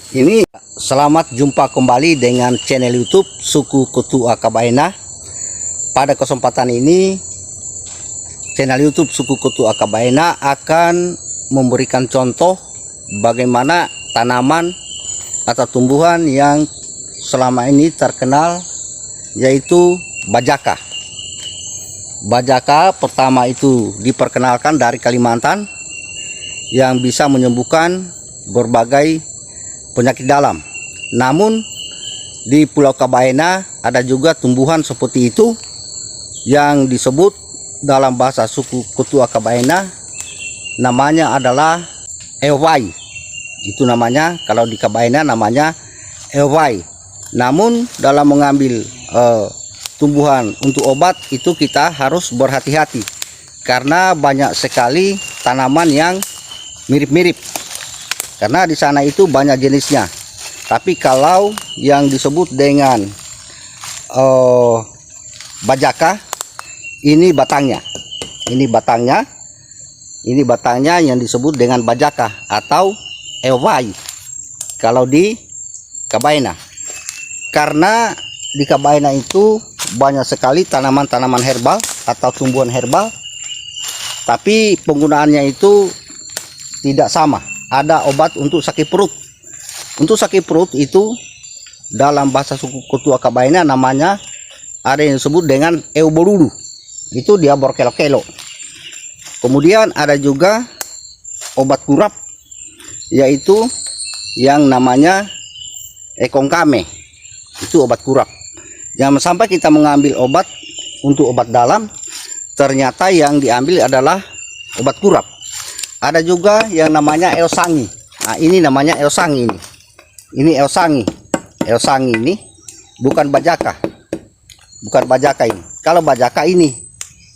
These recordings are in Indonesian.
Ini selamat jumpa kembali dengan channel YouTube Suku Kutu Akabaena. Pada kesempatan ini channel YouTube Suku Kutu Akabaena akan memberikan contoh bagaimana tanaman atau tumbuhan yang selama ini terkenal, yaitu bajaka. Bajaka pertama itu diperkenalkan dari Kalimantan yang bisa menyembuhkan berbagai penyakit dalam. Namun di Pulau Kabaena ada juga tumbuhan seperti itu yang disebut dalam bahasa suku Kutu Akabaena namanya adalah ewai. Itu namanya, kalau di Kabaena namanya ewai. Namun dalam mengambil tumbuhan untuk obat itu kita harus berhati-hati karena banyak sekali tanaman yang mirip-mirip. Karena di sana itu banyak jenisnya. Tapi kalau yang disebut dengan bajaka, ini batangnya. Ini batangnya yang disebut dengan bajaka atau ewai kalau di Kabaena. Karena di Kabaena itu banyak sekali tanaman-tanaman herbal atau tumbuhan herbal, tapi penggunaannya itu tidak sama. Ada obat untuk sakit perut. Untuk sakit perut itu dalam bahasa suku Kutu Akabaena namanya ada yang disebut dengan eubolulu. Itu dia berkelok-kelok. Kemudian ada juga obat kurap, yaitu yang namanya ekongkame. Itu obat kurap. Jangan sampai kita mengambil obat untuk obat dalam, ternyata yang diambil adalah obat kurap. Ada juga yang namanya eosangi. Nah, ini namanya eosangi ini. Ini eosangi. Eosangi ini bukan bajaka. Bukan bajaka ini. Kalau bajaka ini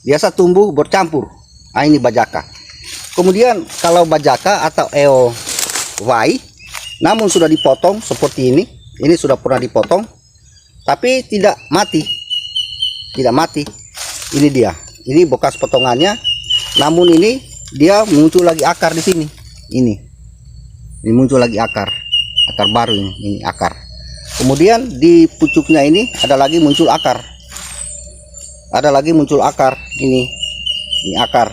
biasa tumbuh bercampur. Nah, ini bajaka. Kemudian kalau bajaka atau ewai namun sudah dipotong seperti ini. Ini sudah pernah dipotong tapi tidak mati. Tidak mati. Ini dia. Ini bekas potongannya. Namun ini dia muncul lagi akar di sini. Ini muncul lagi akar baru ini akar. Kemudian di pucuknya ini ada lagi muncul akar. Ini akar.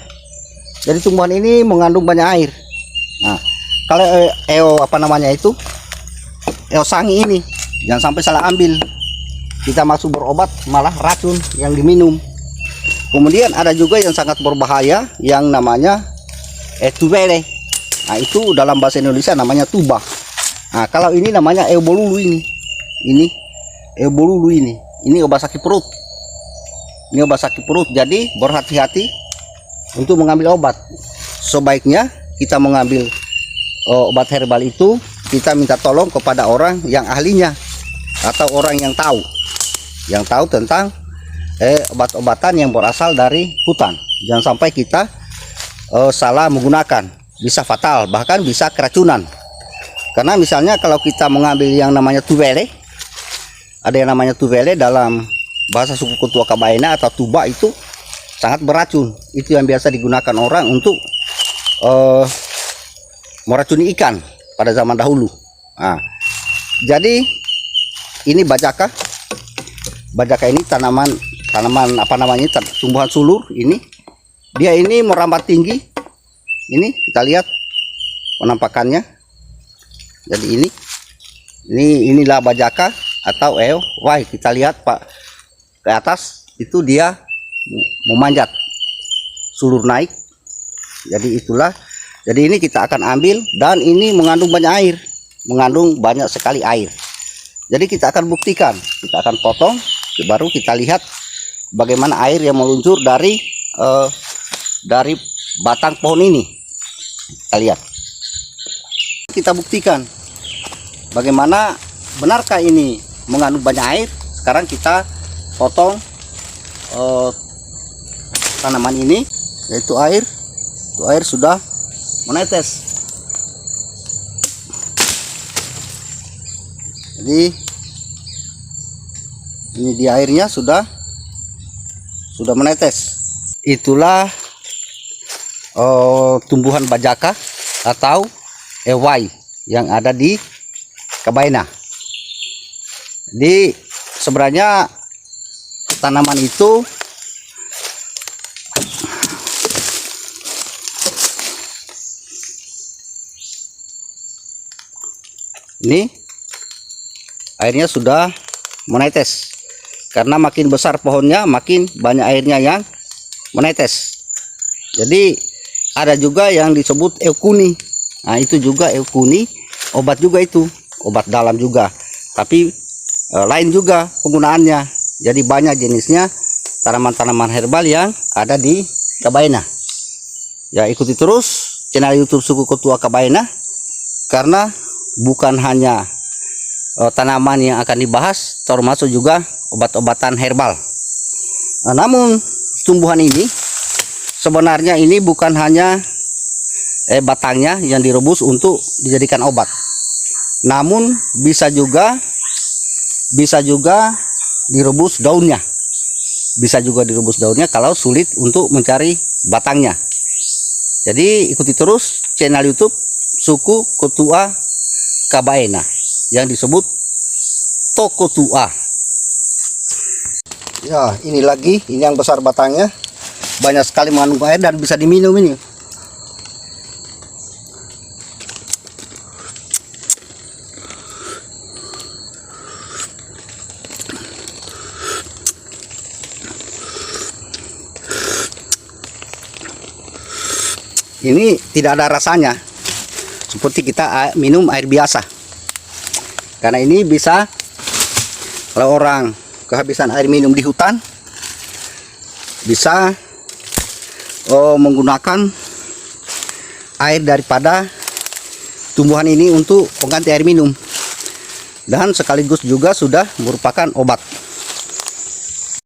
Jadi tumbuhan ini mengandung banyak air. Nah, kalau eosangi ini jangan sampai salah ambil. Kita masuk berobat malah racun yang diminum. Kemudian ada juga yang sangat berbahaya yang namanya tubele. Nah, itu dalam bahasa Indonesia namanya tuba. Nah, kalau ini namanya eubolulu ini. Ini eubolulu ini. Ini obat sakit perut. Ini obat sakit perut. Jadi berhati-hati untuk mengambil obat. Sebaiknya kita mengambil obat herbal itu kita minta tolong kepada orang yang ahlinya atau orang yang tahu tentang obat-obatan yang berasal dari hutan. Jangan sampai kita salah menggunakan, bisa fatal, bahkan bisa keracunan. Karena misalnya kalau kita mengambil yang namanya tubele, ada yang namanya tubele dalam bahasa suku Kutu Akabaena atau tuba, itu sangat beracun. Itu yang biasa digunakan orang untuk meracuni ikan pada zaman dahulu. Nah, jadi ini bajaka. Bajaka ini tanaman tumbuhan sulur ini. Dia ini merambat tinggi. Ini kita lihat penampakannya. Jadi inilah bajaka atau ewai. Kita lihat Pak ke atas itu dia memanjat, sulur naik. Jadi itulah. Jadi ini kita akan ambil dan ini mengandung banyak air, banyak sekali air. Jadi kita akan buktikan, kita akan potong, baru kita lihat bagaimana air yang meluncur dari batang pohon ini. Kita lihat, kita buktikan bagaimana benarkah ini mengandung banyak air. Sekarang kita potong tanaman ini, yaitu air. Itu air sudah menetes. Jadi ini di airnya sudah menetes. Itulah tumbuhan bajaka atau ewai yang ada di kabaina. Di sebenarnya tanaman itu ini airnya sudah menetes, karena makin besar pohonnya makin banyak airnya yang menetes. Jadi ada juga yang disebut eukuni. Nah itu juga eukuni, obat juga itu, obat dalam juga, tapi lain juga penggunaannya. Jadi banyak jenisnya tanaman-tanaman herbal yang ada di Kabaina. Ya ikuti terus channel YouTube Suku Ketua Kabaina, karena bukan hanya tanaman yang akan dibahas, termasuk juga obat-obatan herbal. Namun tumbuhan ini sebenarnya ini bukan hanya batangnya yang direbus untuk dijadikan obat, namun bisa juga direbus daunnya. Bisa juga direbus daunnya kalau sulit untuk mencari batangnya. Jadi ikuti terus channel YouTube Suku Ketua Kabaina yang disebut Toko Tua. Ya, ini lagi, ini yang besar batangnya, banyak sekali mengandung air dan bisa diminum ini. Ini tidak ada rasanya, seperti kita minum air biasa. Karena ini bisa, kalau orang kehabisan air minum di hutan, bisa menggunakan air daripada tumbuhan ini untuk pengganti air minum, dan sekaligus juga sudah merupakan obat.